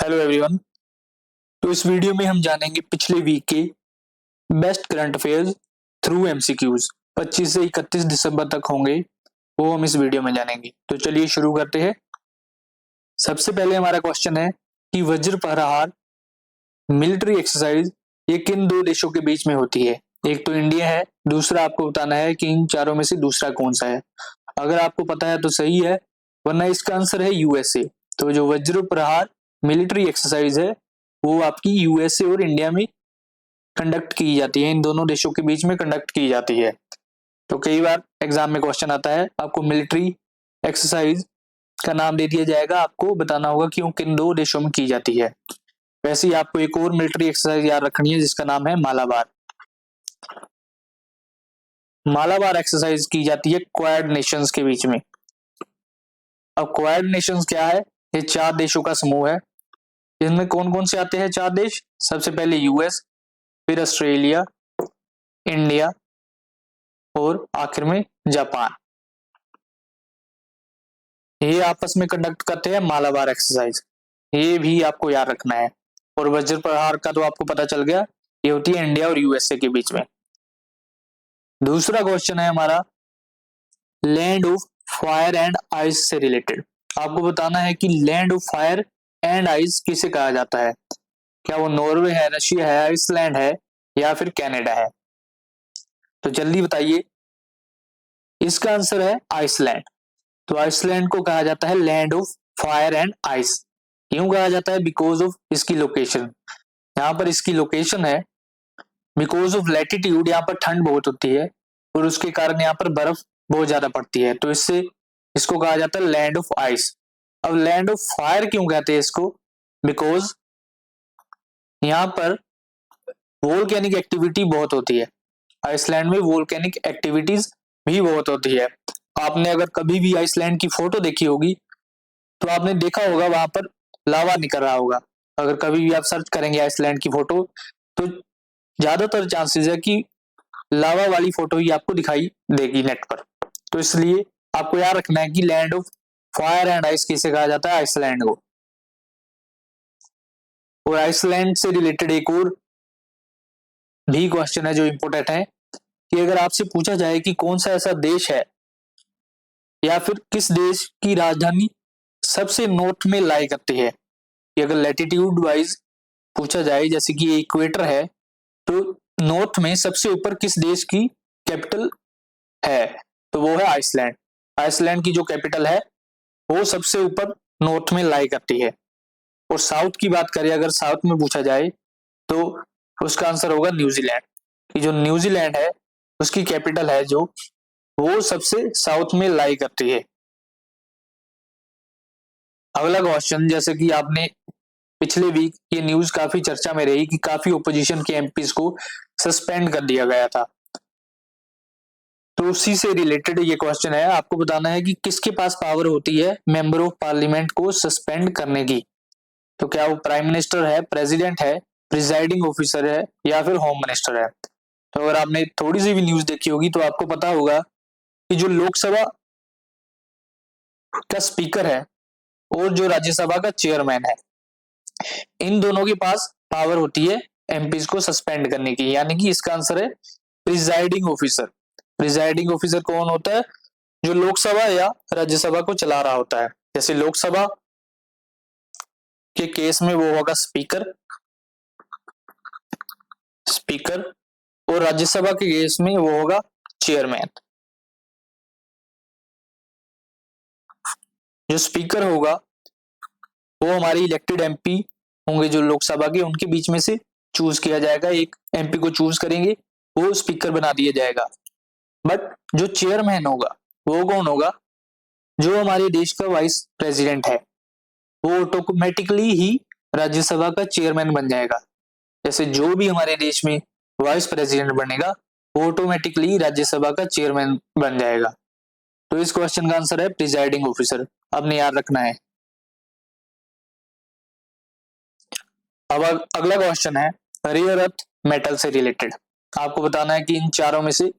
Hello everyone. तो इस video में हम जानेंगे पिछले वीक के best current affairs through MCQs 25 से 31 दिसंबर तक होंगे, वो हम इस वीडियो में जानेंगे। तो चलिए शुरू करते हैं। सबसे पहले हमारा क्वेश्चन है कि वज्र प्रहार मिलिट्री एक्सरसाइज ये किन दो देशों के बीच में होती है। एक तो इंडिया है, दूसरा आपको बताना है कि इन चारों में से दूसरा कौन सा है। अगर आपको पता है तो सही है, वरना इसका आंसर है यूएसए। तो जो वज्र प्रहार मिलिट्री एक्सरसाइज है वो आपकी यूएसए और इंडिया में कंडक्ट की जाती है, इन दोनों देशों के बीच में कंडक्ट की जाती है। तो कई बार एग्जाम में क्वेश्चन आता है, आपको मिलिट्री एक्सरसाइज का नाम दे दिया जाएगा, आपको बताना होगा कि वो किन दो देशों में की जाती है। वैसे ही आपको एक और मिलिट्री एक्सरसाइज याद रखनी है जिसका नाम है मालाबार। मालाबार एक्सरसाइज की जाती है क्वाड नेशंस के बीच में। अब क्वाड नेशंस क्या है? ये चार देशों का समूह है। इसमें कौन कौन से आते हैं चार देश? सबसे पहले यूएस, फिर ऑस्ट्रेलिया, इंडिया और आखिर में जापान। ये आपस में कंडक्ट करते हैं मालाबार एक्सरसाइज, ये भी आपको याद रखना है। और वज्र प्रहार का तो आपको पता चल गया, ये होती है इंडिया और यूएसए के बीच में। दूसरा क्वेश्चन है हमारा land of fire and ice से रिलेटेड। आपको बताना है कि land of fire and ice किसे कहा जाता है। क्या वो नॉर्वे है, रशिया है, आइसलैंड है या फिर कनाडा है? तो जल्दी बताइए। इसका आंसर है आइसलैंड। तो आइसलैंड को कहा जाता है land of fire and ice. क्यों कहा जाता है? बिकॉज ऑफ इसकी लोकेशन। यहाँ पर इसकी लोकेशन है, बिकॉज ऑफ लैटिट्यूड, यहाँ पर ठंड बहुत होती है और उसके कारण यहाँ पर बर्फ बहुत ज्यादा पड़ती है, तो इससे इसको कहा जाता है लैंड ऑफ आइस। अब लैंड ऑफ फायर क्यों कहते हैं इसको? बिकॉज यहाँ पर वोल्केनिक एक्टिविटी बहुत होती है। आइसलैंड में वोल्केनिक एक्टिविटीज भी बहुत होती है। आपने अगर कभी भी आइसलैंड की फोटो देखी होगी तो आपने देखा होगा वहां पर लावा निकल रहा होगा। अगर कभी भी आप सर्च करेंगे आइसलैंड की फोटो तो ज्यादातर चांसेस है कि लावा वाली फोटो ही आपको दिखाई देगी नेट पर। तो इसलिए आपको याद रखना है कि land of fire and ice किसे कहा जाता है? आइसलैंड को। और आइसलैंड से रिलेटेड एक और भी क्वेश्चन है जो इंपोर्टेंट है कि अगर आपसे पूछा जाए कि कौन सा ऐसा देश है या फिर किस देश की राजधानी सबसे नॉर्थ में लाई करती है, कि अगर लैटिट्यूड वाइज पूछा जाए, जैसे कि इक्वेटर है, तो नॉर्थ में सबसे ऊपर किस देश की कैपिटल है? तो वो है आइसलैंड। आइसलैंड की जो कैपिटल है वो सबसे ऊपर नॉर्थ में लाई करती है। और साउथ की बात करें, अगर साउथ में पूछा जाए तो उसका आंसर होगा न्यूजीलैंड। कि जो न्यूजीलैंड है उसकी कैपिटल है जो वो सबसे साउथ में लाई करती है। अगला क्वेश्चन, जैसे कि आपने पिछले वीक ये न्यूज काफी चर्चा में रही कि काफी ओपोजिशन के एमपीज को सस्पेंड कर दिया गया था, तो उसी से रिलेटेड ये क्वेश्चन है। आपको बताना है कि किसके पास पावर होती है मेंबर ऑफ पार्लियामेंट को सस्पेंड करने की। तो क्या वो प्राइम मिनिस्टर है, प्रेसिडेंट है, प्रिजाइडिंग ऑफिसर है या फिर होम मिनिस्टर है? तो अगर आपने थोड़ी सी भी न्यूज देखी होगी तो आपको पता होगा कि जो लोकसभा का स्पीकर है और जो राज्यसभा का चेयरमैन है, इन दोनों के पास पावर होती है एमपीज को सस्पेंड करने की। यानी कि इसका आंसर है प्रिजाइडिंग ऑफिसर। प्रिजाइडिंग ऑफिसर कौन होता है? जो लोकसभा या राज्यसभा को चला रहा होता है। जैसे लोकसभा के केस में वो होगा स्पीकर, स्पीकर, और राज्यसभा के केस में वो होगा चेयरमैन। जो स्पीकर होगा वो हमारे इलेक्टेड एमपी होंगे जो लोकसभा के, उनके बीच में से चूज किया जाएगा। एक एमपी को चूज करेंगे, वो स्पीकर बना दिया जाएगा। बट जो चेयरमैन होगा वो कौन होगा? जो हमारे देश का वाइस प्रेसिडेंट है, वो ऑटोमेटिकली ही राज्यसभा का चेयरमैन बन जाएगा। जैसे जो भी हमारे देश में वाइस प्रेसिडेंट बनेगा वो ऑटोमेटिकली राज्यसभा का चेयरमैन बन जाएगा। तो इस क्वेश्चन का आंसर है प्रिजाइडिंग ऑफिसर। आपने याद रखना है। अब अगला क्वेश्चन है रेयर अर्थ मेटल से रिलेटेड। आपको बताना है कि इन चारों में से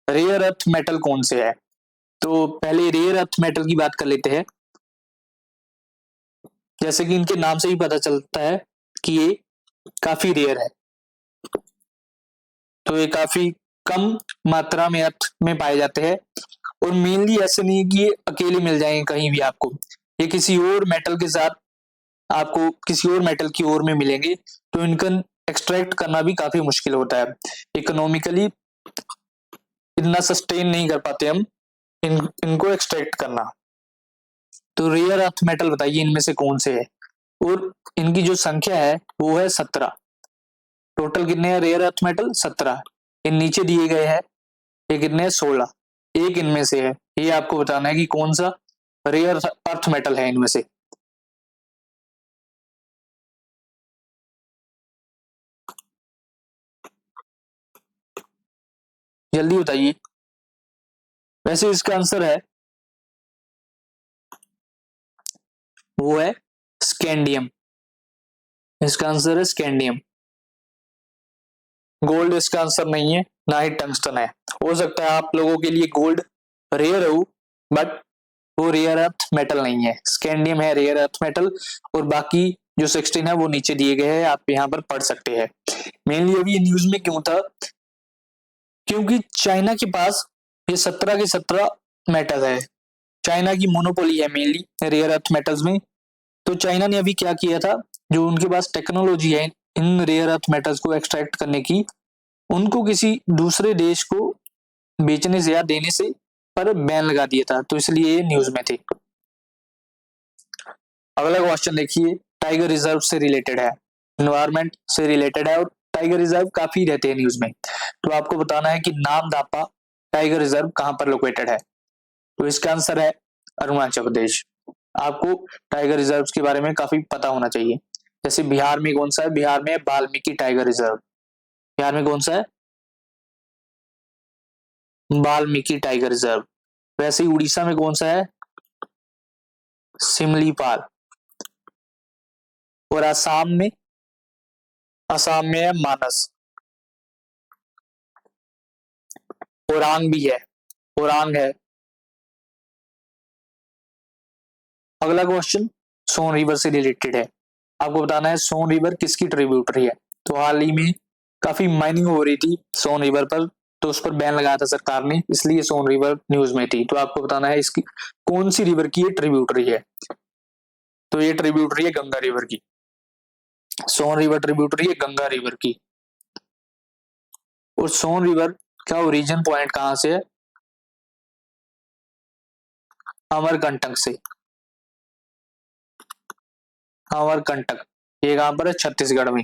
रेयर अर्थ मेटल कौन से है। तो पहले रेयर अर्थ मेटल की बात कर लेते हैं। जैसे कि इनके नाम से ही पता चलता है कि ये काफी रेयर है, तो ये काफी कम मात्रा में अर्थ में पाए जाते हैं। और मेनली ऐसे नहीं है कि ये अकेले मिल जाएंगे कहीं भी आपको, ये किसी और मेटल के साथ आपको किसी और मेटल की ओर में मिलेंगे, तो इनका एक्सट्रैक्ट करना भी काफी मुश्किल होता है। इकोनॉमिकली इतना सस्टेन नहीं कर पाते हम इनको एक्सट्रैक्ट करना। तो रेयर अर्थ मेटल बताइए इनमें से कौन से है, और इनकी जो संख्या है वो है 17। टोटल कितने हैं रेयर अर्थ मेटल? 17। इन नीचे दिए गए हैं ये कितने हैं? 16। एक इनमें से है, ये आपको बताना है कि कौन सा रेयर अर्थ मेटल है इनमें से। जल्दी बताइए। वैसे इसका आंसर है वो है स्कैंडियम। इसका आंसर है स्कैंडियम। गोल्ड इसका आंसर नहीं है, ना ही टंगस्टन है। हो सकता है आप लोगों के लिए गोल्ड रेयर हो, बट वो रेयर अर्थ मेटल नहीं है। स्कैंडियम है रेयर अर्थ मेटल, और बाकी जो 16 है वो नीचे दिए गए हैं, आप यहाँ पर पढ़ सकते हैं। मेनली अभी न्यूज में क्यों था, क्योंकि चाइना के पास ये 17 के 17 मेटल है। चाइना की मोनोपोली है मेनली रेयर अर्थ मेटल्स में। तो चाइना ने अभी क्या किया था, जो उनके पास टेक्नोलॉजी है इन रेयर अर्थ मेटल्स को एक्सट्रैक्ट करने की, उनको किसी दूसरे देश को बेचने से या देने से पर बैन लगा दिया था, तो इसलिए ये न्यूज में थे। अगला क्वेश्चन देखिए, टाइगर रिजर्व से रिलेटेड है, एनवायरमेंट से रिलेटेड है, और टाइगर रिजर्व काफी रहते हैं न्यूज में। तो आपको बताना है कि नाम दापा टाइगर रिजर्व कहां पर लोकेटेड है। तो इसका आंसर है अरुणाचल प्रदेश। आपको टाइगर रिजर्व के बारे में काफी पता होना चाहिए। जैसे बिहार में कौन सा है? बिहार में वाल्मीकि टाइगर रिजर्व। बिहार में कौन सा है? Valmiki tiger reserve. वैसे ही उड़ीसा में कौन सा है? सिमलीपाल। और असम में है मानस। ओरांग भी है, ओरांग है। अगला क्वेश्चन सोन रिवर से रिलेटेड है। आपको बताना है सोन रिवर किसकी ट्रिब्यूटरी है। तो हाल ही में काफी माइनिंग हो रही थी सोन रिवर पर, तो उस पर बैन लगाया था सरकार ने, इसलिए सोन रिवर न्यूज में थी। तो आपको बताना है इसकी कौन सी रिवर की ये ट्रिब्यूटरी है। तो ये ट्रिब्यूटरी है गंगा रिवर की। सोन रिवर ट्रिब्यूटरी है गंगा रिवर की। और सोन रिवर का ओरिजिन पॉइंट कहां से है? अमरकंटक से। अमरकंटक ये कहां पर है? छत्तीसगढ़ में।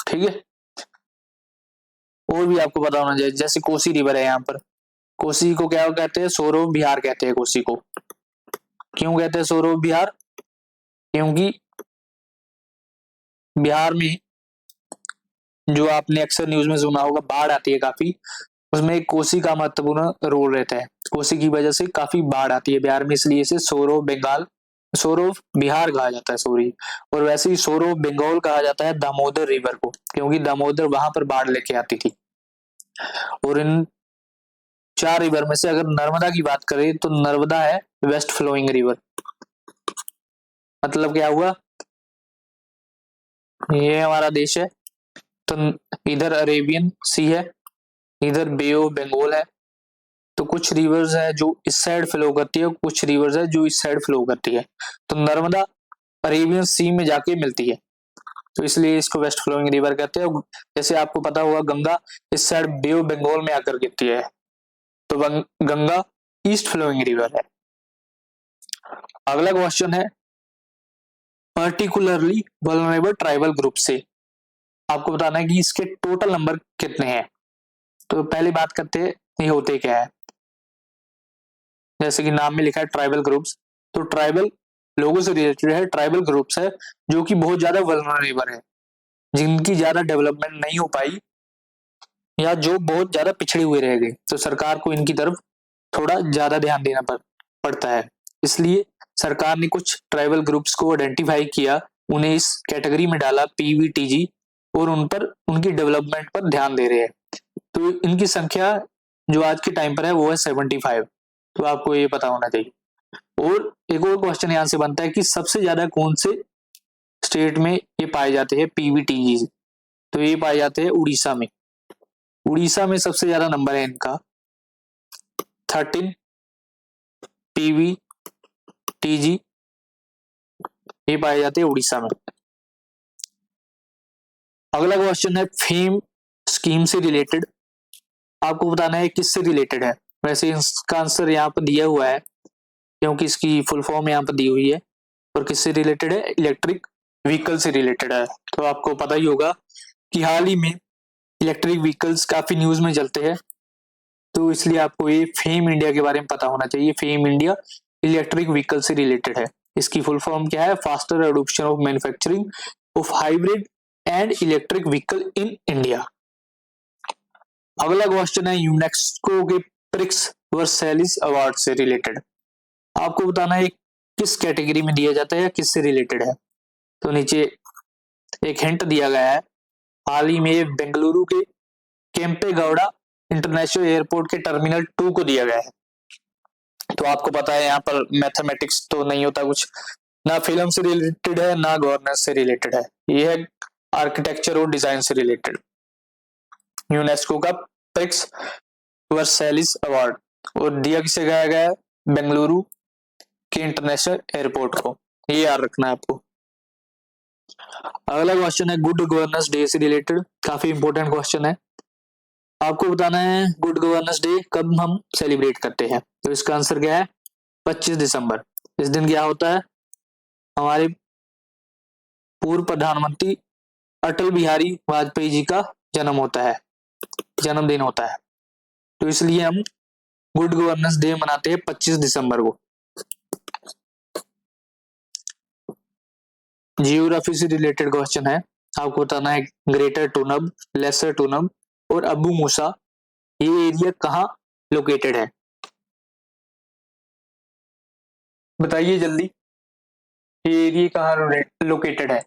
ठीक है। और भी आपको पता होना चाहिए, जैसे कोसी रिवर है यहाँ पर। कोसी को क्या कहते हैं? सौरव विहार कहते हैं कोसी को। क्यों कहते हैं सौरव विहार? क्योंकि बिहार में जो आपने अक्सर न्यूज में सुना होगा बाढ़ आती है काफी, उसमें कोसी का महत्वपूर्ण रोल रहता है। कोसी की वजह से काफी बाढ़ आती है बिहार में, इसलिए इसे सौरव बिहार कहा जाता है, सॉरी। और वैसे ही सौरव बंगाल कहा जाता है दामोदर रिवर को, क्योंकि दामोदर वहां पर बाढ़ लेके आती थी। और इन 4 रिवर में से अगर नर्मदा की बात करें तो नर्मदा है वेस्ट फ्लोइंग रिवर। मतलब क्या हुआ, ये हमारा देश है, तो इधर अरेबियन सी है, इधर बे ऑफ बंगाल है। तो कुछ रिवर्स है जो इस साइड फ्लो करती है, कुछ रिवर्स है जो इस साइड फ्लो करती है। तो नर्मदा अरेबियन सी में जाके मिलती है, तो इसलिए इसको वेस्ट फ्लोइंग रिवर कहते हैं। जैसे आपको पता होगा गंगा इस साइड बे ऑफ बंगाल में आकर गिरती है, तो गंगा ईस्ट फ्लोइंग रिवर है। अगला क्वेश्चन है पर्टिकुलरली वल्नरेबल ट्राइबल ग्रुप से। आपको बताना है कि इसके टोटल नंबर कितने हैं। तो पहली बात करते हैं ये होते क्या है। जैसे कि नाम में लिखा है ट्राइबल ग्रुप्स, तो ट्राइबल लोगों से रिलेटेड है, ट्राइबल ग्रुप्स है जो कि बहुत ज्यादा वल्नरेबल है, जिनकी ज्यादा डेवलपमेंट नहीं हो पाई, या जो बहुत ज्यादा पिछड़े हुए रह गए। तो सरकार को इनकी तरफ थोड़ा ज्यादा ध्यान देना पड़ता है। इसलिए सरकार ने कुछ ट्राइबल ग्रुप्स को आइडेंटिफाई किया, उन्हें इस कैटेगरी में डाला पीवीटीजी, और उन पर उनकी डेवलपमेंट पर ध्यान दे रहे हैं। तो इनकी संख्या जो आज के टाइम पर है वो है 75। तो आपको ये पता होना चाहिए। और एक और क्वेश्चन यहाँ से बनता है कि सबसे ज्यादा कौन से स्टेट में ये पाए जाते हैं पीवीटीजी? तो ये पाए जाते हैं उड़ीसा में। उड़ीसा में सबसे ज्यादा नंबर है इनका 13 पीवीटीजी, ये पाए जाते हैं उड़ीसा में। अगला क्वेश्चन है फेम स्कीम से रिलेटेड। आपको बताना है किससे रिलेटेड है। वैसे इसका आंसर यहाँ पर दिया हुआ है क्योंकि इसकी फुल फॉर्म यहाँ पर दी हुई है। और किससे रिलेटेड है? इलेक्ट्रिक व्हीकल से रिलेटेड है। तो आपको पता ही होगा कि हाल ही में इलेक्ट्रिक व्हीकल्स काफी न्यूज में चलते हैं, तो इसलिए आपको ये फेम इंडिया के बारे में पता होना चाहिए। फेम इंडिया इलेक्ट्रिक व्हीकल से रिलेटेड है। इसकी फुल फॉर्म क्या है? Faster adoption of manufacturing of hybrid and electric vehicle in India. अगला क्वेश्चन है यूनेस्को के प्रिक्स वर्सेलिस अवार्ड से रिलेटेड। आपको बताना है किस कैटेगरी में दिया जाता है या किससे रिलेटेड है। तो नीचे एक हिंट दिया गया है। हाल ही में बेंगलुरु के केम्पेगौड़ा इंटरनेशनल एयरपोर्ट के टर्मिनल 2 को दिया गया है। तो आपको पता है यहाँ पर मैथमेटिक्स तो नहीं होता कुछ, ना फिल्म से रिलेटेड है ना गवर्नेंस से रिलेटेड है, ये है आर्किटेक्चर और डिजाइन से रिलेटेड। यूनेस्को का प्रिक्स वर्सेलिस अवार्ड और दिया किसे गया गया है? बेंगलुरु के इंटरनेशनल एयरपोर्ट को। ये याद रखना है आपको। अगला क्वेश्चन है गुड गवर्नेंस डे से रिलेटेड। काफी इंपॉर्टेंट क्वेश्चन है। आपको बताना है गुड गवर्नेंस डे कब हम सेलिब्रेट करते हैं। तो इसका आंसर क्या है? 25 दिसंबर। इस दिन क्या होता है? हमारे पूर्व प्रधानमंत्री अटल बिहारी वाजपेयी जी का जन्मदिन होता है। तो इसलिए हम गुड गवर्नेंस डे मनाते हैं 25 दिसंबर को। जियोग्राफी से रिलेटेड क्वेश्चन है। आपको बताना है ग्रेटर टूनब, लेसर टूनब और अबू मूसा, ये एरिया कहाँ लोकेटेड है? बताइए जल्दी, ये एरिया कहाँ लोकेटेड है?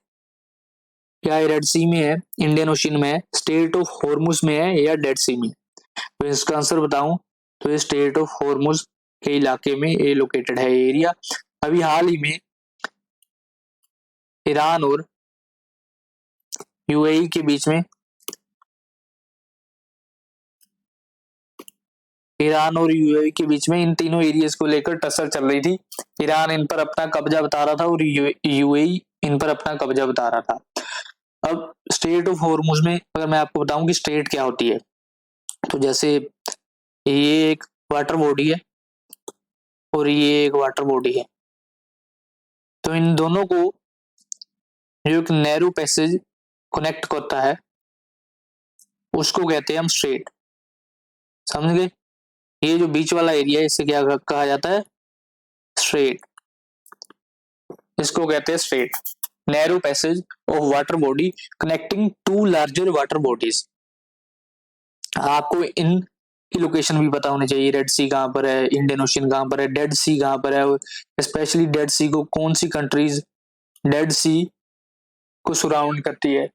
क्या रेड सी में है, इंडियन ओशन में है, स्टेट ऑफ हॉर्मुज में है या डेड सी में? तो इसका आंसर बताऊं तो ये स्टेट ऑफ हॉर्मुज के इलाके में ये लोकेटेड है एरिया। अभी हाल ही में ईरान और यूएई के बीच में इन तीनों एरियाज को लेकर टक्कर चल रही थी। ईरान इन पर अपना कब्जा बता रहा था और यूएई इन पर अपना कब्जा बता रहा था। अब स्टेट ऑफ हॉर्मुज में अगर मैं आपको बताऊं कि स्टेट क्या होती है, तो जैसे ये एक वाटर बॉडी है और ये एक वाटर बॉडी है, तो इन दोनों को जो एक नैरो पैसेज कनेक्ट करता है उसको कहते हैं हम स्ट्रेट। समझ गए? ये जो बीच वाला एरिया है इसे क्या कहा जाता है? स्ट्रेट। इसको कहते हैं strait, narrow passage of water body connecting to larger water bodies. आपको इन की लोकेशन भी पता होनी चाहिए। रेड सी कहाँ पर है, इंडियन ओशन कहाँ पर है, डेड सी कहाँ पर है, स्पेशली डेड सी को कौन सी कंट्रीज डेड सी को सराउंड करती है,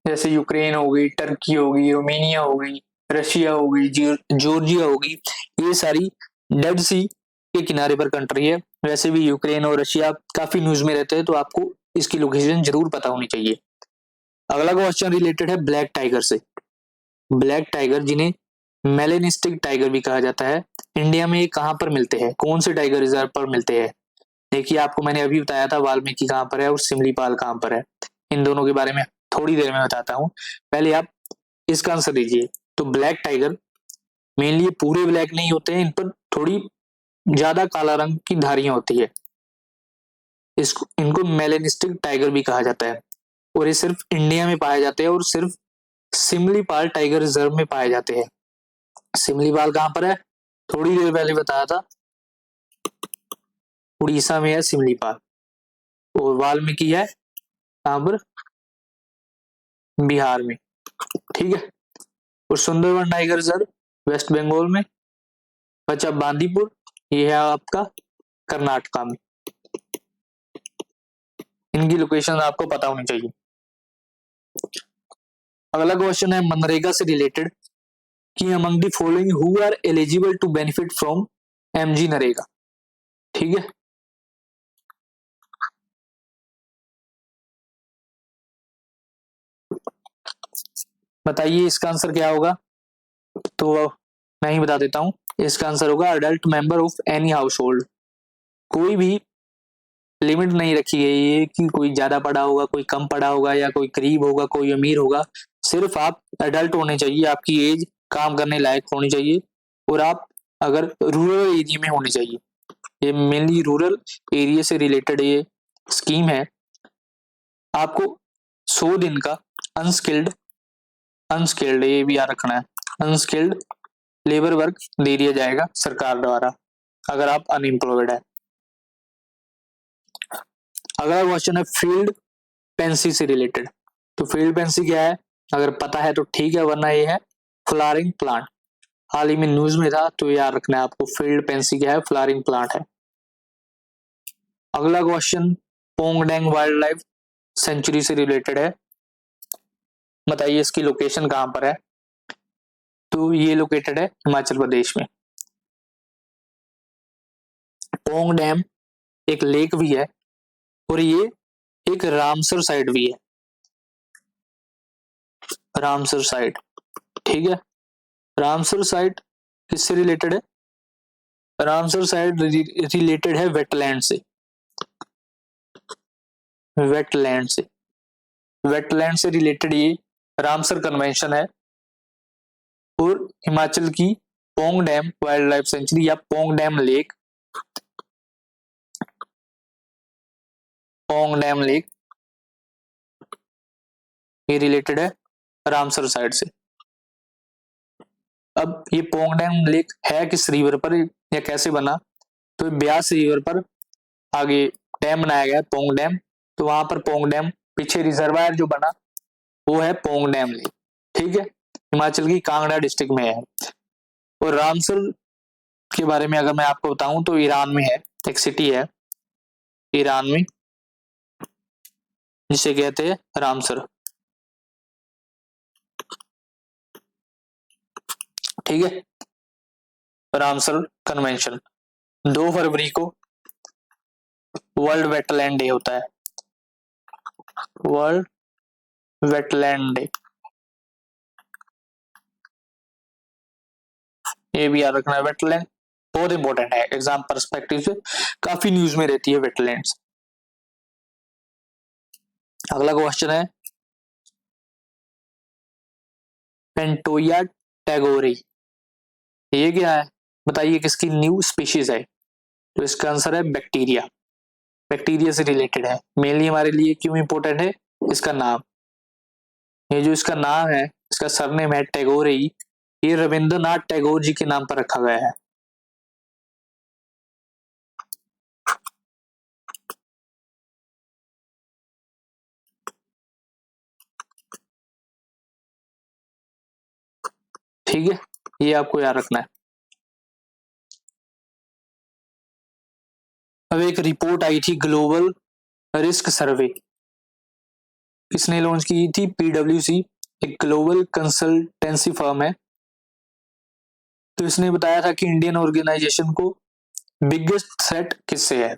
जैसे यूक्रेन हो गई, टर्की हो गई, रोमेनिया हो गई, रशिया हो गई, जॉर्जिया होगी, ये सारी डेड सी के किनारे पर कंट्री है। वैसे भी यूक्रेन और रशिया काफी न्यूज में रहते हैं, तो आपको इसकी लोकेशन जरूर पता होनी चाहिए। अगला क्वेश्चन रिलेटेड है ब्लैक टाइगर से। ब्लैक टाइगर जिन्हें मेलेनिस्टिक टाइगर भी कहा जाता है, इंडिया में कहाँ पर मिलते हैं, कौन से टाइगर रिजर्व पर मिलते हैं? देखिए आपको मैंने अभी बताया था वाल्मीकि कहाँ पर है और सिमलीपाल कहाँ पर है। इन दोनों के बारे में थोड़ी देर में बताता हूँ, पहले आप इसका आंसर दीजिए। तो ब्लैक टाइगर मेनली पूरे ब्लैक नहीं होते हैं, इन पर थोड़ी ज्यादा काला रंग की धारियां होती है। इनको मेलेनिस्टिक टाइगर भी कहा जाता है और ये सिर्फ इंडिया में पाए जाते हैं और सिर्फ सिमलीपाल टाइगर रिजर्व में पाए जाते हैं। सिमलीपाल कहाँ पर है? थोड़ी देर पहले बताया था, उड़ीसा में है सिमलीपाल। और वाल्मीकि है कहाँ पर? बिहार में। ठीक है। और सुंदरवन टाइगर रिजर्व वेस्ट बंगाल में। बचा बांदीपुर, ये है आपका कर्नाटका में। इनकी लोकेशन आपको पता होनी चाहिए। अगला क्वेश्चन है मनरेगा से रिलेटेड। कि among the following who are eligible to benefit from MG NREGA. ठीक है, बताइए इसका आंसर क्या होगा। तो मैं ही बता देता हूं, इसका आंसर होगा adult member of any house hold. कोई भी लिमिट नहीं रखी गई है कि कोई ज्यादा पढ़ा होगा, कोई कम पढ़ा होगा, या कोई गरीब होगा, कोई अमीर होगा। सिर्फ आप अडल्ट होने चाहिए, आपकी एज काम करने लायक होनी चाहिए, और आप अगर रूरल एरिया में होने चाहिए। ये मेनली रूरल एरिया से रिलेटेड ये स्कीम है। आपको 100 दिन का अनस्किल्ड अनस्किल्ड ये भी याद रखना है, अनस्किल्ड लेबर वर्क दे दिया जाएगा सरकार द्वारा अगर आप अनएम्प्लॉयड है। अगला क्वेश्चन है फील्ड पेंसी से रिलेटेड। तो फील्ड पेंसी क्या है, अगर पता है तो ठीक है, वरना ये है फ्लावरिंग प्लांट। हाल ही में न्यूज में था, तो याद रखना है आपको, फील्ड पेंसी क्या है, फ्लावरिंग प्लांट है। अगला क्वेश्चन पोंगडेंग वाइल्ड लाइफ सेंचुरी से रिलेटेड है। बताइए इसकी लोकेशन कहां पर है। तो ये लोकेटेड है हिमाचल प्रदेश में। पोंग डैम एक लेक भी है, और ये एक रामसर साइट भी है, रामसर साइट। ठीक है, रामसर साइट किससे रिलेटेड है, रामसर साइट रिलेटेड है वेटलैंड से, वेटलैंड से, वेटलैंड से रिलेटेड ये रामसर कन्वेंशन है। और हिमाचल की Pong dam wildlife sanctuary या Pong dam lake, Pong dam lake ये रिलेटेड है रामसर साइड से। अब ये पोंग डैम लेक है किस रिवर पर या कैसे बना, तो ब्यास रिवर पर आगे डैम बनाया गया पोंग डैम। तो वहां पर पोंग डैम पीछे रिजर्वायर जो बना वो है पोंग डैम लेक। ठीक है, हिमाचल की कांगड़ा डिस्ट्रिक्ट में है। और रामसर के बारे में अगर मैं आपको बताऊं तो ईरान में है, एक सिटी है ईरान में जिसे कहते हैं रामसर। ठीक है, रामसर कन्वेंशन 2 फरवरी को वर्ल्ड वेटलैंड डे होता है, वर्ल्ड वेटलैंड डे। ये भी याद रखना है, वेटलैंड बहुत इंपॉर्टेंट है एग्जाम पर्सपेक्टिव से, काफी न्यूज में रहती है वेटलैंड्स। अगला क्वेश्चन है पेंटोया टैगोरी, ये क्या है, बताइए किसकी न्यू स्पीशीज है। तो इसका आंसर है बैक्टीरिया, बैक्टीरिया से रिलेटेड है। मेनली हमारे लिए क्यों इंपॉर्टेंट है, इसका नाम, ये जो इसका नाम है, इसका सरनेम है टैगोरी, ये रविंद्रनाथ टैगोर जी के नाम पर रखा गया है। ठीक है, ये आपको याद रखना है। अब एक रिपोर्ट आई थी ग्लोबल रिस्क सर्वे, किसने लॉन्च की थी, पीडब्ल्यूसी, एक ग्लोबल कंसल्टेंसी फर्म है। तो इसने बताया था कि इंडियन ऑर्गेनाइजेशन को बिगेस्ट थ्रेट किससे है।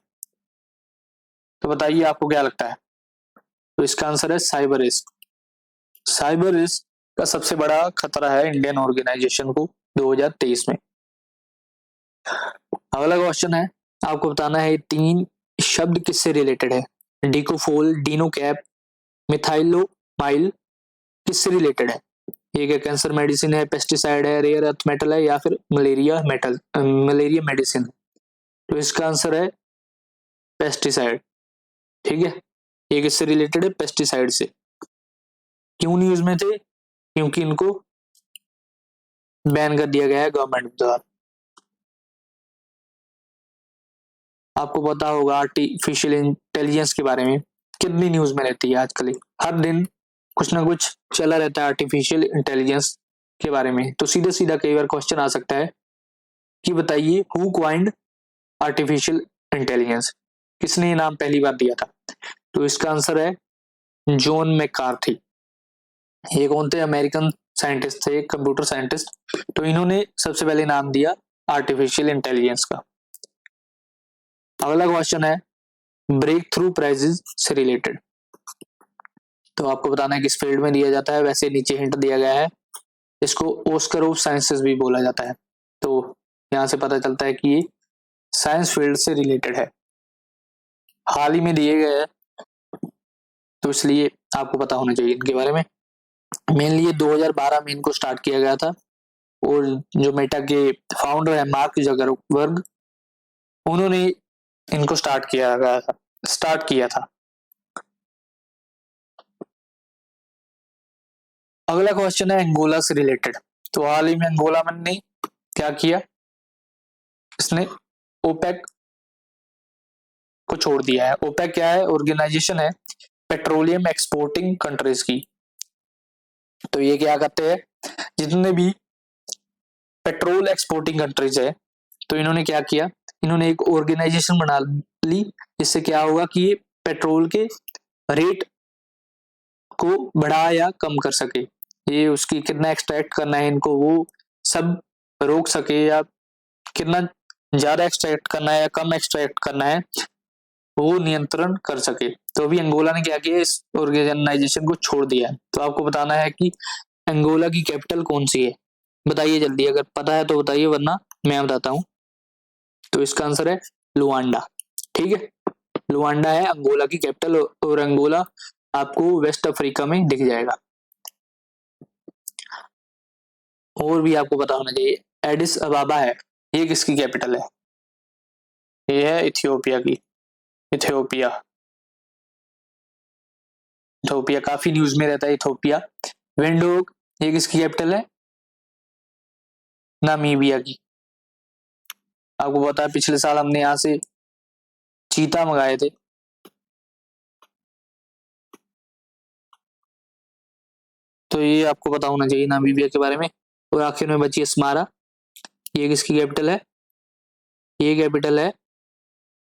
तो बताइए आपको क्या लगता है। तो इसका आंसर है साइबर रिस्क। साइबर रिस्क का सबसे बड़ा खतरा है इंडियन ऑर्गेनाइजेशन को 2023 में। अगला क्वेश्चन है, आपको बताना है 3 शब्द किससे रिलेटेड है, डिकोफोल, डिनोकैप, मिथाइलोमाइल किससे रिलेटेड है। ये क्या कैंसर मेडिसिन है, पेस्टिसाइड है, रेयर अर्थ मेटल है, या फिर मलेरिया मेटल, मलेरिया मेडिसिन। तो इसका आंसर है पेस्टिसाइड। ठीक है, ये किससे रिलेटेड है, पेस्टिसाइड से। क्यों न्यूज में थे, क्योंकि इनको बैन कर दिया गया है गवर्नमेंट द्वारा। आपको पता होगा आर्टिफिशियल इंटेलिजेंस के बारे में कितनी न्यूज में रहती है आजकल, हर दिन कुछ ना कुछ चला रहता है आर्टिफिशियल इंटेलिजेंस के बारे में। तो सीधा सीधा कई बार क्वेश्चन आ सकता है कि बताइए हु क्वाइंड आर्टिफिशियल इंटेलिजेंस, किसने ये नाम पहली बार दिया था। तो इसका आंसर है जॉन मैकार्थी। ये कौन थे, अमेरिकन साइंटिस्ट थे, कंप्यूटर साइंटिस्ट, तो इन्होंने सबसे पहले नाम दिया आर्टिफिशियल इंटेलिजेंस का। अगला क्वेश्चन है ब्रेक थ्रू प्राइजेस से रिलेटेड, तो आपको बताना है किस फील्ड में दिया जाता है। वैसे नीचे हिंट दिया गया है, इसको ऑस्कर ऑफ साइंसेस भी बोला जाता है, तो यहाँ से पता चलता है कि ये साइंस फील्ड से रिलेटेड है, हाल ही में दिए गए हैं, तो इसलिए आपको पता होना चाहिए इनके बारे में। मेनली ये 2012 में इनको स्टार्ट किया गया था, और जो मेटा के फाउंडर है मार्क जकरबर्ग, उन्होंने इनको स्टार्ट किया था। अगला क्वेश्चन है अंगोला से रिलेटेड, तो हाल ही में अंगोला ने क्या किया, इसने ओपेक को छोड़ दिया है। ओपेक क्या है, ऑर्गेनाइजेशन है पेट्रोलियम एक्सपोर्टिंग कंट्रीज की। तो ये क्या करते हैं, जितने भी पेट्रोल एक्सपोर्टिंग कंट्रीज है, तो इन्होंने क्या किया, इन्होंने एक ऑर्गेनाइजेशन बना ली, जिससे क्या होगा कि ये पेट्रोल के रेट को बढ़ा या कम कर सके, ये उसकी कितना एक्सट्रैक्ट करना है इनको वो सब रोक सके, या कितना ज्यादा एक्सट्रैक्ट करना है या कम एक्सट्रैक्ट करना है वो नियंत्रण कर सके। तो अभी अंगोला ने क्या किया, इस ऑर्गेनाइजेशन को छोड़ दिया है। तो आपको बताना है कि अंगोला की कैपिटल कौन सी है, बताइए जल्दी, अगर पता है तो बताइए, वरना मैं बताता हूँ। तो इसका आंसर है लुआंडा। ठीक है, लुआंडा है अंगोला की कैपिटल, और अंगोला आपको वेस्ट अफ्रीका में दिख जाएगा। और भी आपको पता होना चाहिए, एडिस अबाबा है, ये किसकी कैपिटल है, ये है इथियोपिया की। इथियोपिया इथियोपिया काफी न्यूज में रहता है इथियोपिया। विंडहोक, ये किसकी कैपिटल है, नामीबिया की। आपको पता है पिछले साल हमने यहाँ से चीता मंगाए थे, तो ये आपको पता होना चाहिए नामीबिया के बारे में। और आखिर में बची अस्मारा, ये किसकी कैपिटल है, ये कैपिटल है,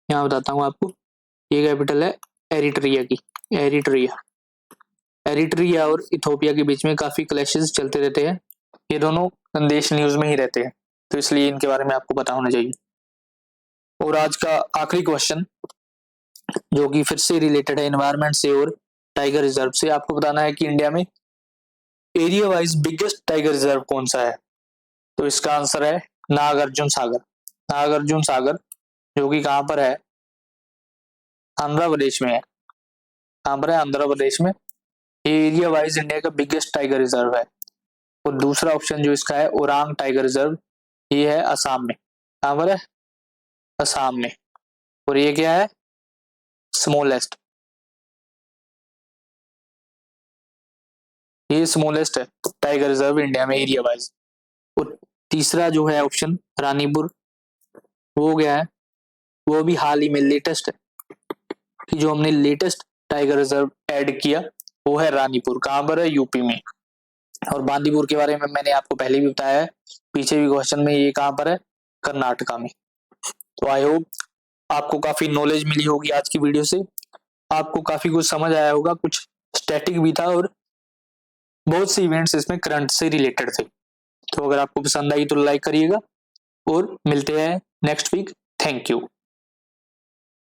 यहाँ बताता हूँ आपको, ये कैपिटल है एरिट्रिया की। एरिट्रिया और इथियोपिया के बीच में काफी क्लैशेस चलते रहते हैं, ये दोनों देश न्यूज में ही रहते हैं, तो इसलिए इनके बारे में आपको पता होना चाहिए। और आज का आखिरी क्वेश्चन, जो कि फिर से रिलेटेड है एनवायरनमेंट से और टाइगर रिजर्व से, आपको बताना है कि इंडिया में area wise biggest tiger reserve कौन सा है। तो इसका आंसर है नागार्जुन सागर। नागार्जुन सागर जो कि कहां पर है, आंध्र प्रदेश में है। कहां पर है, आंध्र प्रदेश में। ये एरिया वाइज इंडिया का बिगेस्ट टाइगर रिजर्व है। और दूसरा ऑप्शन जो इसका है ओरांग टाइगर रिजर्व, ये है असम में। कहां पर है, असम में। और ये क्या है, स्मॉलेस्ट, ये स्मॉलेस्ट है टाइगर रिजर्व इंडिया में एरिया वाइज। और तीसरा जो है ऑप्शन रानीपुर, वो गया है, वो भी हाल ही में लेटेस्ट है, कि जो हमने लेटेस्ट टाइगर रिजर्व ऐड किया वो है रानीपुर। कहां पर है, यूपी में। और बांदीपुर के बारे में मैंने आपको पहले भी बताया है पीछे भी क्वेश्चन में, ये कहां पर है, कर्नाटका में। तो आई होप आपको काफी नॉलेज मिली होगी आज की वीडियो से, आपको काफी कुछ समझ आया होगा, कुछ स्टैटिक भी था और बहुत से इवेंट्स इसमें करंट से रिलेटेड थे। तो अगर आपको पसंद आई तो लाइक करिएगा, और मिलते हैं नेक्स्ट वीक। Thank you.